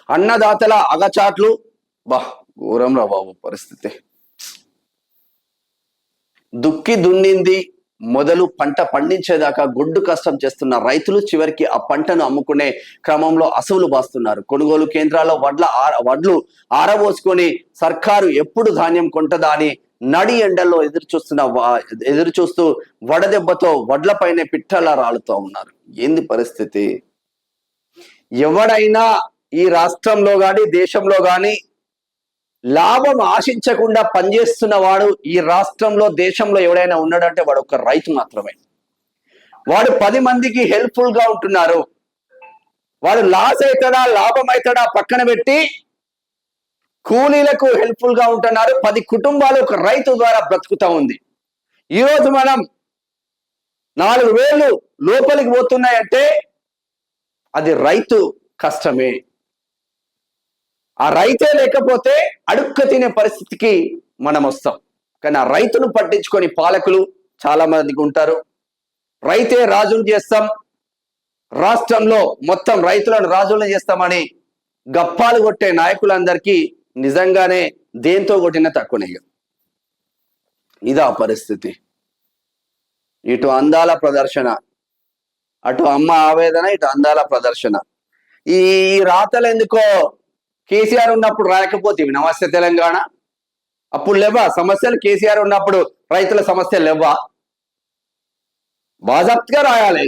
అన్నదాతల అగచాట్లు బా ఘోరంరా బాబు పరిస్థితి. దుక్కి దున్నింది మొదలు పంట పండించేదాకా గొడ్డు కష్టం చేస్తున్న రైతులు చివరికి ఆ పంటను అమ్ముకునే క్రమంలో అసవులు బాస్తున్నారు. కొనుగోలు కేంద్రాల్లో వడ్లు ఆరబోసుకొని సర్కారు ఎప్పుడు ధాన్యం కొంటదా అని నడి ఎండల్లో ఎదురు చూస్తూ వడదెబ్బతో వడ్లపైనే పిట్టలా రాలుతూ ఉన్నారు. ఏంది పరిస్థితి? ఎవడైనా ఈ రాష్ట్రంలో గాని దేశంలో గాని లాభం ఆశించకుండా పనిచేస్తున్న వాడు ఈ రాష్ట్రంలో దేశంలో ఎవడైనా ఉన్నాడంటే వాడు ఒక రైతు మాత్రమే. వాడు 10 మందికి హెల్ప్ఫుల్ గా ఉంటున్నారు. వాడు లాస్ అవుతాడా లాభం అవుతాడా పక్కన పెట్టి కూలీలకు హెల్ప్ఫుల్ గా ఉంటున్నారు. 10 కుటుంబాలు ఒక రైతు ద్వారా బ్రతుకుతా ఉంది. ఈరోజు మనం 4,000 లోపలికి పోతున్నాయంటే అది రైతు కష్టమే. ఆ రైతే లేకపోతే అడుక్క తినే పరిస్థితికి మనం వస్తాం. కానీ ఆ రైతును పట్టించుకొని పాలకులు చాలా మందికి ఉంటారు. రైతే రాజులు చేస్తాం, రాష్ట్రంలో మొత్తం రైతులను రాజులను చేస్తామని గప్పాలు కొట్టే నాయకులందరికీ నిజంగానే దేంతో కొట్టినా తక్కువనే. ఇదా పరిస్థితి. ఇటు అందాల ప్రదర్శన, అటు అమ్మ ఆవేదన, ఇటు అందాల ప్రదర్శన. ఈ రాతలు ఎందుకో కేసీఆర్ ఉన్నప్పుడు రాయకపోతే నమస్తే తెలంగాణ అప్పుడు లేవా సమస్యలు? కేసీఆర్ ఉన్నప్పుడు రైతుల సమస్యలు లేవా? బాజాప్తుగా రాయాలి.